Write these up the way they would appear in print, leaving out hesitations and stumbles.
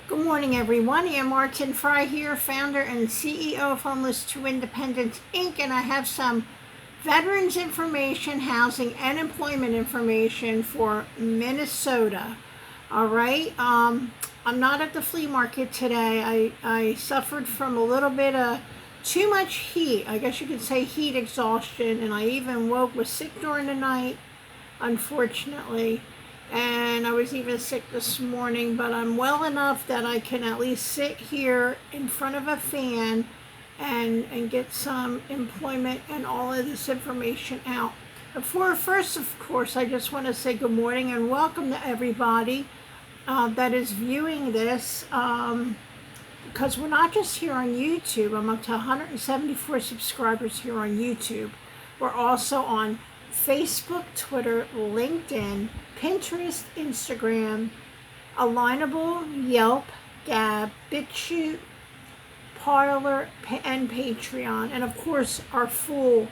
Good morning, everyone. I am Martin-Frey here, founder and CEO of Homeless to Independence, Inc., and I have some veterans information, housing, and employment information for Minnesota. All right. I'm not at the flea market today. I suffered from a little bit of too much heat. I guess you could say heat exhaustion, and I even was sick during the night, unfortunately. And I was even sick this morning, but I'm well enough that I can at least sit here in front of a fan and get some employment and all of this information out. First, of course, I just want to say good morning and welcome to everybody that is viewing this, because we're not just here on YouTube. I'm up to 174 subscribers here on YouTube. We're also on Facebook, Twitter, LinkedIn, Pinterest, Instagram, Alignable, Yelp, Gab, BitChute, Parler, and Patreon, and of course our full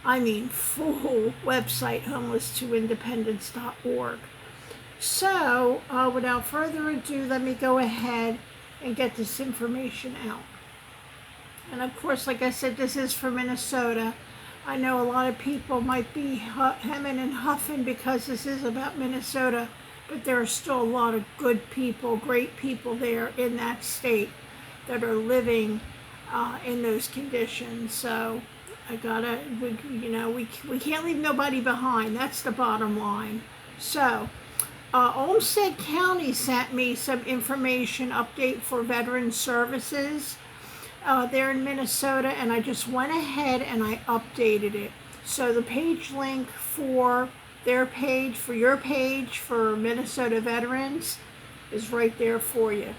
website, homelesstoindependence.org. So, without further ado, let me go ahead and get this information out. And of course, like I said, this is for Minnesota. I know a lot of people might be hemming and huffing because this is about Minnesota, but there are still a lot of good people, great people there in that state that are living in those conditions. So we can't leave nobody behind. That's the bottom line. So Olmsted County sent me some information update for veteran services. There in Minnesota, and I just went ahead and I updated it. So the page link for their page, for your page for Minnesota veterans, is right there for you.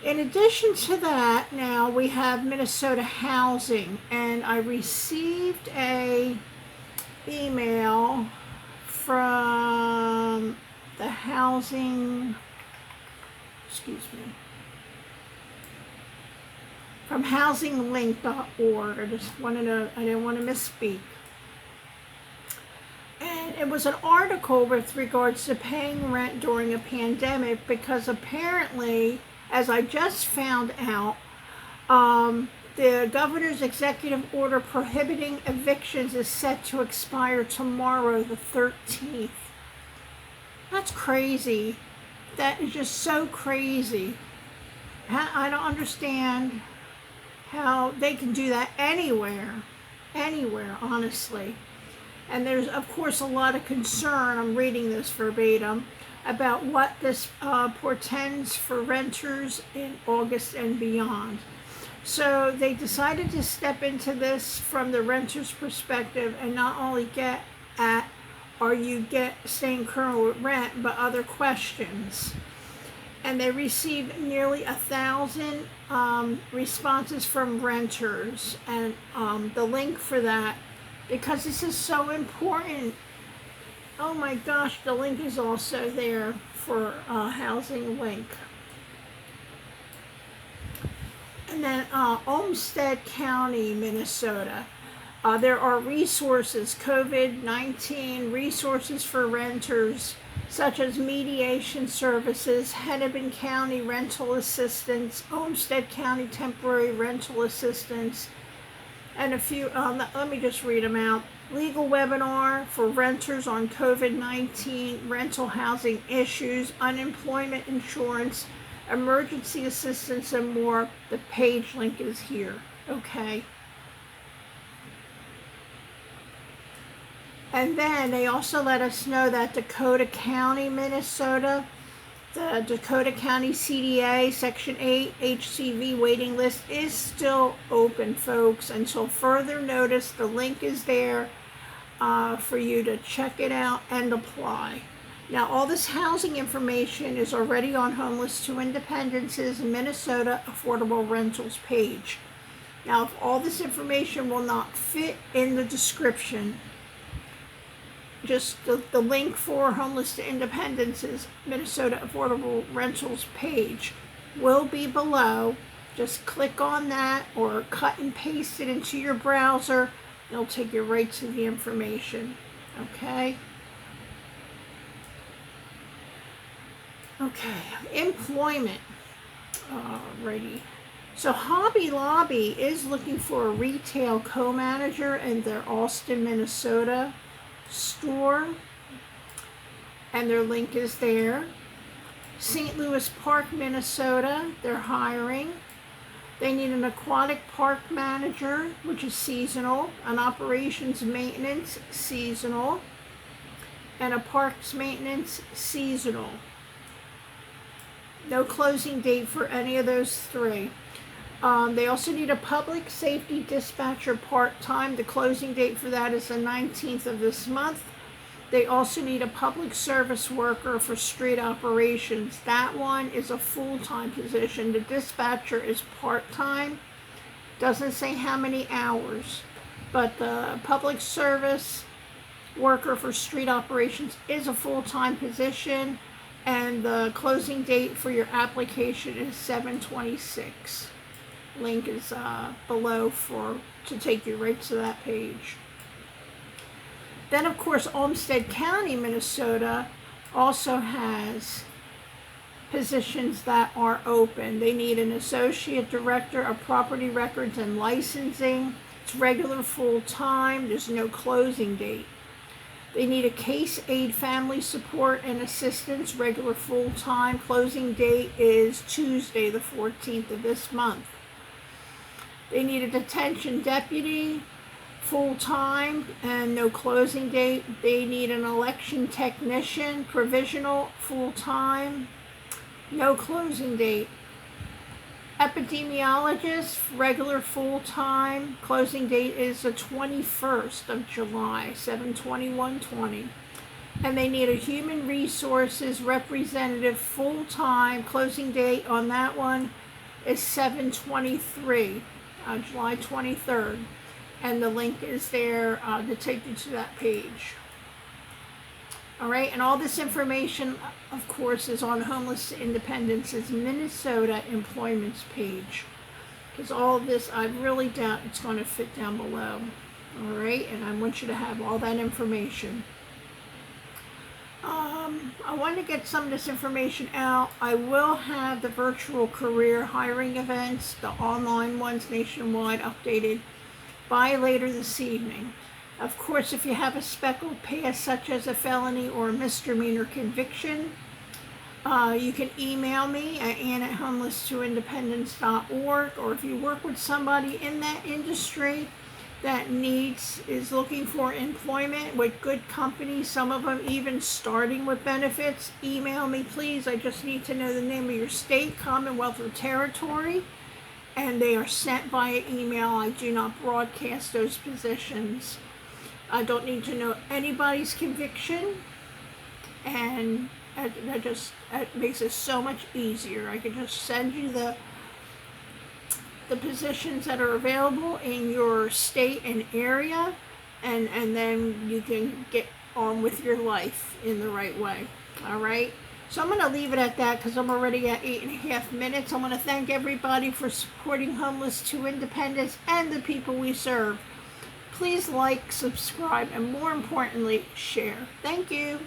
In addition to that, now we have Minnesota housing, and I received a email from the from housinglink.org. I didn't want to misspeak. And it was an article with regards to paying rent during a pandemic, because apparently, as I just found out, the governor's executive order prohibiting evictions is set to expire tomorrow, the 13th. That's crazy. That is just so crazy. I don't understand how they can do that anywhere, honestly. And there's, of course, a lot of concern, I'm reading this verbatim, about what this portends for renters in August and beyond. So they decided to step into this from the renter's perspective and not only get at, are you staying current with rent, but other questions. And they received nearly 1,000 responses from renters, and the link for that, because this is so important. Oh my gosh, the link is also there for Housing Link. And then Olmsted County, Minnesota. There are resources, COVID-19 resources for renters, such as mediation services, Hennepin County rental assistance, Olmsted County temporary rental assistance, and a few, let me just read them out. Legal webinar for renters on COVID-19 rental housing issues, unemployment insurance, emergency assistance, and more. The page link is here, okay? And then they also let us know that Dakota County, Minnesota, the Dakota County CDA Section 8 HCV waiting list is still open, folks, until further notice. The link is there for you to check it out and apply. Now, all this housing information is already on Homeless to Independence's Minnesota Affordable Rentals page. Now, if all this information will not fit in the description, just the link for Homeless to Independence's Minnesota Affordable Rentals page will be below. Just click on that or cut and paste it into your browser. It'll take you right to the information, okay? Okay, employment. Alrighty. So Hobby Lobby is looking for a retail co-manager in their Austin, Minnesota store. And their link is there. St. Louis Park, Minnesota, they're hiring. They need an aquatic park manager, which is seasonal, an operations maintenance, seasonal, and a parks maintenance, seasonal. No closing date for any of those three. They also need a public safety dispatcher part-time. The closing date for that is the 19th of this month. They also need a public service worker for street operations. That one is a full-time position. The dispatcher is part-time. Doesn't say how many hours. But the public service worker for street operations is a full-time position. And the closing date for your application is 7/26. Link is below to take you right to that page. Then, of course, Olmsted County, Minnesota also has positions that are open. They need an associate director of property records and licensing. It's regular full-time. There's no closing date. They need a case aid family support and assistance, regular full-time. Closing date is Tuesday, the 14th of this month. They need a detention deputy, full-time, and no closing date. They need an election technician, provisional, full-time, no closing date. Epidemiologist, regular full-time, closing date is the 21st of July, 7/21/20. And they need a human resources representative, full-time, closing date on that one is 7/23, July 23rd. And the link is there to take you to that page. All right, and all this information, of course, is on Homeless to Independence's Minnesota employments page. Because all of this, I really doubt it's going to fit down below. All right, and I want you to have all that information. I want to get some of this information out. I will have the virtual career hiring events, the online ones nationwide, updated by later this evening. Of course, if you have a speckled past, such as a felony or a misdemeanor conviction, you can email me at ann@homelesstoindependence.org, or if you work with somebody in that industry that is looking for employment with good companies, some of them even starting with benefits, email me, please. I just need to know the name of your state, commonwealth, or territory. And they are sent via email. I do not broadcast those positions. I don't need to know anybody's conviction, and it makes it so much easier. I can just send you the positions that are available in your state and area, and then you can get on with your life in the right way. All right? So I'm going to leave it at that because I'm already at 8.5 minutes. I want to thank everybody for supporting Homeless to Independence and the people we serve. Please like, subscribe, and more importantly, share. Thank you.